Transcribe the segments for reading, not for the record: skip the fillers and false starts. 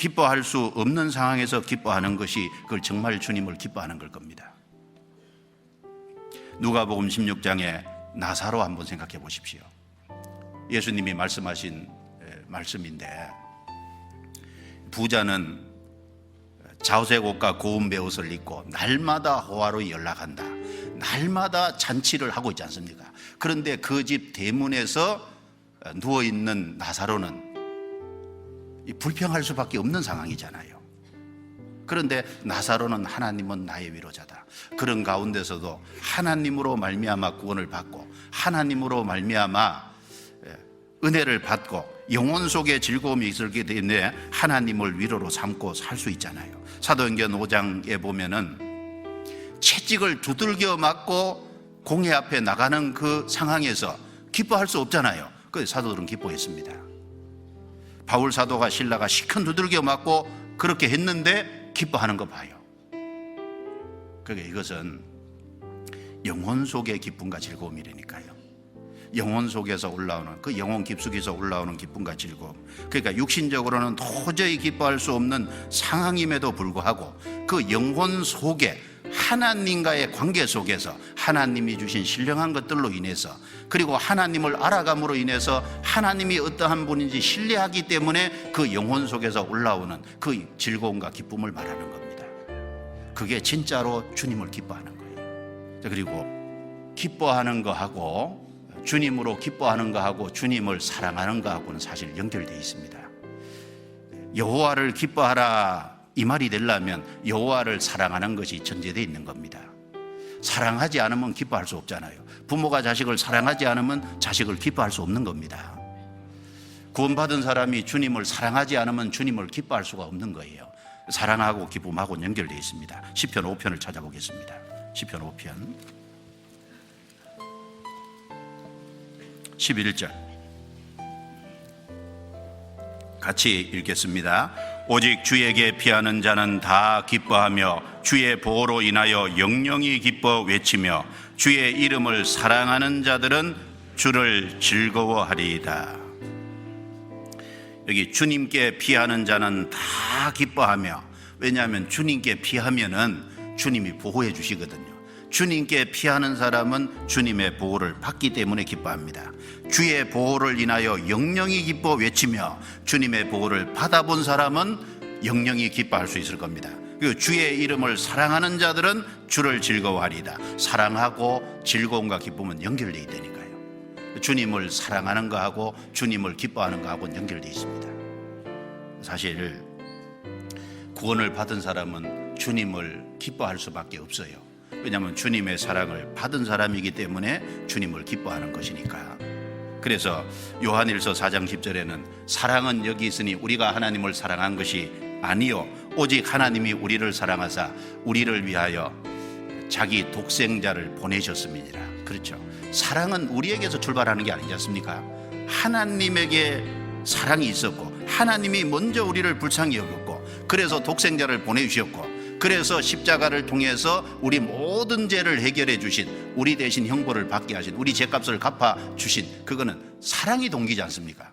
기뻐할 수 없는 상황에서 기뻐하는 것이 그걸 정말 주님을 기뻐하는 걸 겁니다. 누가복음 16장에 나사로 한번 생각해 보십시오. 예수님이 말씀하신 말씀인데, 부자는 자색 옷과 고운 베옷을 입고 날마다 호화로이 연락한다. 날마다 잔치를 하고 있지 않습니까? 그런데 그 집 대문에서 누워있는 나사로는 불평할 수밖에 없는 상황이잖아요. 그런데 나사로는 하나님은 나의 위로자다. 그런 가운데서도 하나님으로 말미암아 구원을 받고 하나님으로 말미암아 은혜를 받고 영혼 속에 즐거움이 있었기 때문에 하나님을 위로로 삼고 살 수 있잖아요. 사도행전 5장에 보면은 채찍을 두들겨 맞고 공회 앞에 나가는 그 상황에서 기뻐할 수 없잖아요. 그래서 사도들은 기뻐했습니다. 바울 사도가 신라가 시큰 두들겨 맞고 그렇게 했는데 기뻐하는 거 봐요. 그러니까 이것은 영혼 속의 기쁨과 즐거움이라니까요. 영혼 속에서 올라오는, 그 영혼 깊숙이서 올라오는 기쁨과 즐거움. 그러니까 육신적으로는 도저히 기뻐할 수 없는 상황임에도 불구하고 그 영혼 속에 하나님과의 관계 속에서 하나님이 주신 신령한 것들로 인해서, 그리고 하나님을 알아감으로 인해서 하나님이 어떠한 분인지 신뢰하기 때문에 그 영혼 속에서 올라오는 그 즐거움과 기쁨을 말하는 겁니다. 그게 진짜로 주님을 기뻐하는 거예요. 그리고 기뻐하는 거하고, 주님으로 기뻐하는 거하고 주님을 사랑하는 거하고는 사실 연결되어 있습니다. 여호와를 기뻐하라 이 말이 되려면 여호와를 사랑하는 것이 전제되어 있는 겁니다. 사랑하지 않으면 기뻐할 수 없잖아요. 부모가 자식을 사랑하지 않으면 자식을 기뻐할 수 없는 겁니다. 구원받은 사람이 주님을 사랑하지 않으면 주님을 기뻐할 수가 없는 거예요. 사랑하고 기쁨하고 연결되어 있습니다. 시편 5편을 찾아보겠습니다. 시편 5편 11절 같이 읽겠습니다. 오직 주에게 피하는 자는 다 기뻐하며 주의 보호로 인하여 영영이 기뻐 외치며 주의 이름을 사랑하는 자들은 주를 즐거워하리이다. 여기 주님께 피하는 자는 다 기뻐하며, 왜냐하면 주님께 피하면은 주님이 보호해 주시거든요. 주님께 피하는 사람은 주님의 보호를 받기 때문에 기뻐합니다. 주의 보호를 인하여 영영이 기뻐 외치며, 주님의 보호를 받아본 사람은 영영이 기뻐할 수 있을 겁니다. 그리고 주의 이름을 사랑하는 자들은 주를 즐거워하리이다. 사랑하고 즐거움과 기쁨은 연결되어 있다니까요. 주님을 사랑하는 거하고 주님을 기뻐하는 거하고는 연결되어 있습니다. 사실 구원을 받은 사람은 주님을 기뻐할 수밖에 없어요. 왜냐하면 주님의 사랑을 받은 사람이기 때문에 주님을 기뻐하는 것이니까. 그래서 요한일서 4장 10절에는 사랑은 여기 있으니 우리가 하나님을 사랑한 것이 아니요 오직 하나님이 우리를 사랑하사 우리를 위하여 자기 독생자를 보내셨음이니라. 그렇죠. 사랑은 우리에게서 출발하는 게 아니지 않습니까? 하나님에게 사랑이 있었고 하나님이 먼저 우리를 불쌍히 여겼고 그래서 독생자를 보내주셨고 그래서 십자가를 통해서 우리 모든 죄를 해결해 주신, 우리 대신 형벌을 받게 하신, 우리 죄값을 갚아 주신, 그거는 사랑이 동기지 않습니까?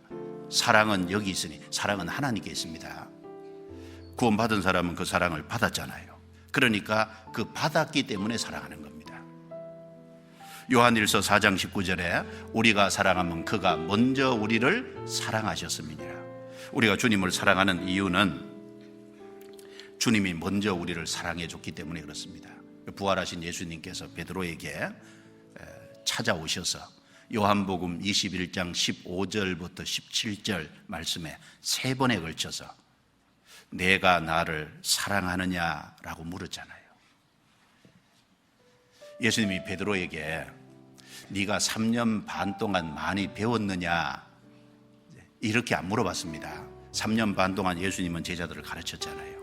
사랑은 여기 있으니 사랑은 하나님께 있습니다. 구원받은 사람은 그 사랑을 받았잖아요. 그러니까 그 받았기 때문에 사랑하는 겁니다. 요한일서 4장 19절에 우리가 사랑하면 그가 먼저 우리를 사랑하셨음이니라. 우리가 주님을 사랑하는 이유는 주님이 먼저 우리를 사랑해 줬기 때문에 그렇습니다. 부활하신 예수님께서 베드로에게 찾아오셔서 요한복음 21장 15절부터 17절 말씀에 3번에 걸쳐서 내가 나를 사랑하느냐라고 물었잖아요. 예수님이 베드로에게 네가 3년 반 동안 많이 배웠느냐 이렇게 안 물어봤습니다. 3년 반 동안 예수님은 제자들을 가르쳤잖아요.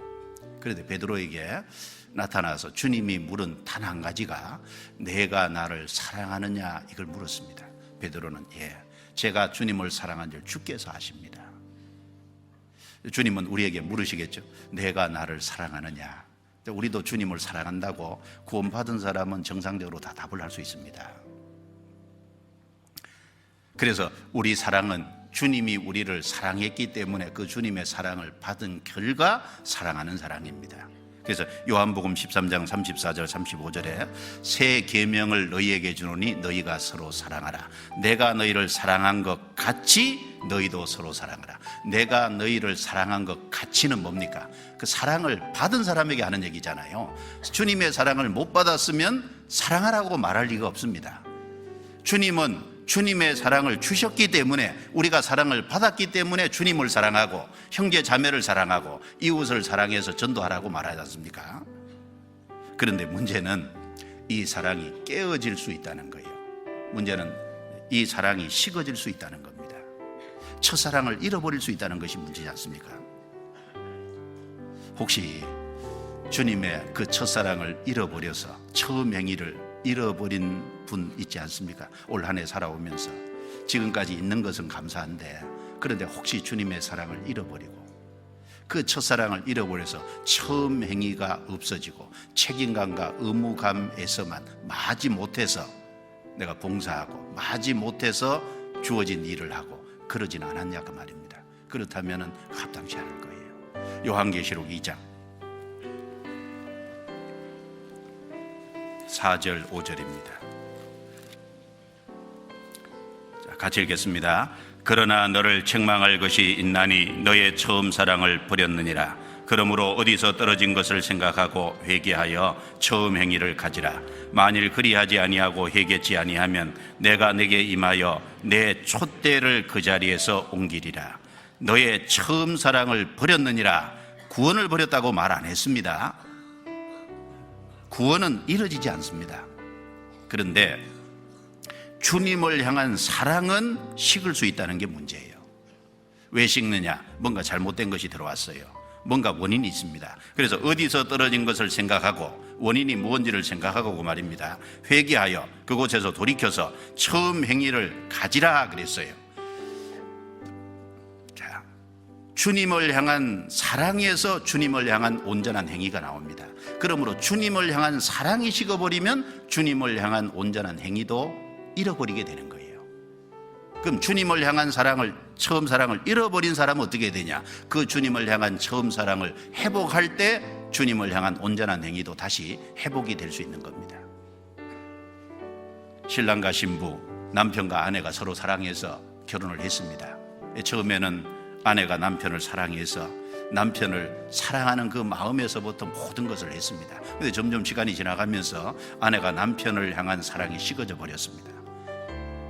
그런데 베드로에게 나타나서 주님이 물은 단 한 가지가 내가 나를 사랑하느냐 이걸 물었습니다. 베드로는 예, 제가 주님을 사랑한 줄 주께서 아십니다. 주님은 우리에게 물으시겠죠. 내가 나를 사랑하느냐. 우리도 주님을 사랑한다고 구원받은 사람은 정상적으로 다 답을 할 수 있습니다. 그래서 우리 사랑은 주님이 우리를 사랑했기 때문에 그 주님의 사랑을 받은 결과 사랑하는 사랑입니다. 그래서 요한복음 13장 34절 35절에 새 계명을 너희에게 주노니 너희가 서로 사랑하라. 내가 너희를 사랑한 것 같이 너희도 서로 사랑하라. 내가 너희를 사랑한 것 같이는 뭡니까? 그 사랑을 받은 사람에게 하는 얘기잖아요. 주님의 사랑을 못 받았으면 사랑하라고 말할 리가 없습니다. 주님은 주님의 사랑을 주셨기 때문에, 우리가 사랑을 받았기 때문에 주님을 사랑하고 형제 자매를 사랑하고 이웃을 사랑해서 전도하라고 말하지 않습니까? 그런데 문제는 이 사랑이 깨어질 수 있다는 거예요. 문제는 이 사랑이 식어질 수 있다는 겁니다. 첫사랑을 잃어버릴 수 있다는 것이 문제지 않습니까? 혹시 주님의 그 첫사랑을 잃어버려서 처음 행위를 잃어버린 분 있지 않습니까? 올 한 해 살아오면서 지금까지 있는 것은 감사한데, 그런데 혹시 주님의 사랑을 잃어버리고 그 첫사랑을 잃어버려서 처음 행위가 없어지고 책임감과 의무감에서만 마지 못해서 내가 봉사하고 마지 못해서 주어진 일을 하고 그러진 않았냐 그 말입니다. 그렇다면 합당치 않을 거예요. 요한계시록 2장 4절 5절입니다. 같이 읽겠습니다. 그러나 너를 책망할 것이 있나니 너의 처음 사랑을 버렸느니라. 그러므로 어디서 떨어진 것을 생각하고 회개하여 처음 행위를 가지라. 만일 그리하지 아니하고 회개치 아니하면 내가 내게 임하여 내 촛대를 그 자리에서 옮기리라. 너의 처음 사랑을 버렸느니라. 구원을 버렸다고 말 안 했습니다. 구원은 이루어지지 않습니다. 그런데 주님을 향한 사랑은 식을 수 있다는 게 문제예요. 왜 식느냐? 뭔가 잘못된 것이 들어왔어요. 뭔가 원인이 있습니다. 그래서 어디서 떨어진 것을 생각하고 원인이 무엇인지를 생각하고 말입니다. 회개하여 그곳에서 돌이켜서 처음 행위를 가지라 그랬어요. 자, 주님을 향한 사랑에서 주님을 향한 온전한 행위가 나옵니다. 그러므로 주님을 향한 사랑이 식어버리면 주님을 향한 온전한 행위도 잃어버리게 되는 거예요. 그럼 주님을 향한 사랑을, 처음 사랑을 잃어버린 사람은 어떻게 되냐? 그 주님을 향한 처음 사랑을 회복할 때 주님을 향한 온전한 행위도 다시 회복이 될 수 있는 겁니다. 신랑과 신부, 남편과 아내가 서로 사랑해서 결혼을 했습니다. 처음에는 아내가 남편을 사랑해서 남편을 사랑하는 그 마음에서부터 모든 것을 했습니다. 그런데 점점 시간이 지나가면서 아내가 남편을 향한 사랑이 식어져 버렸습니다.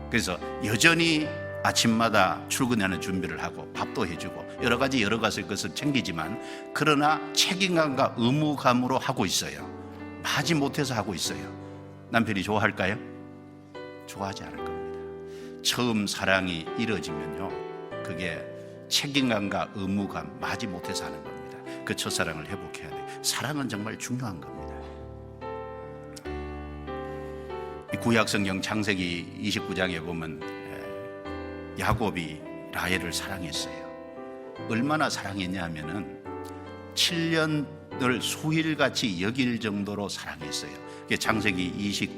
그래서 여전히 아침마다 출근하는 준비를 하고 밥도 해주고 여러 가지 것을 챙기지만, 그러나 책임감과 의무감으로 하고 있어요. 마지 못해서 하고 있어요. 남편이 좋아할까요? 좋아하지 않을 겁니다. 처음 사랑이 이루어지면요, 그게 책임감과 의무감, 마지 못해서 하는 겁니다. 그 첫사랑을 회복해야 돼요. 사랑은 정말 중요한 겁니다. 구약성경 창세기 29장에 보면 야곱이 라헬을 사랑했어요. 얼마나 사랑했냐 하면은 7년을 수일같이 여길 정도로 사랑했어요. 창세기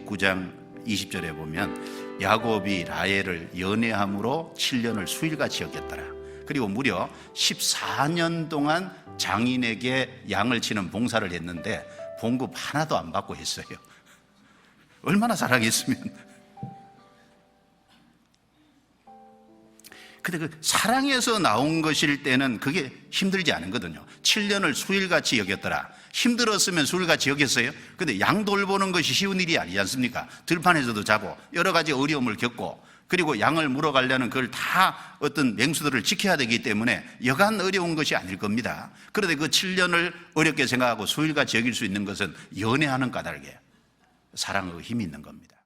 29장 20절에 보면 야곱이 라헬을 연애함으로 7년을 수일같이 여겼더라. 그리고 무려 14년 동안 장인에게 양을 치는 봉사를 했는데 봉급 하나도 안 받고 했어요. 얼마나 사랑했으면. 근데 그 사랑에서 나온 것일 때는 그게 힘들지 않거든요. 7년을 수일같이 여겼더라. 힘들었으면 수일같이 여겼어요. 근데 양 돌보는 것이 쉬운 일이 아니지 않습니까? 들판에서도 자고 여러 가지 어려움을 겪고, 그리고 양을 물어가려는 그걸 다 어떤 맹수들을 지켜야 되기 때문에 여간 어려운 것이 아닐 겁니다. 그런데 그 7년을 어렵게 생각하고 수일같이 여길 수 있는 것은 연애하는 까닭에 사랑의 힘이 있는 겁니다.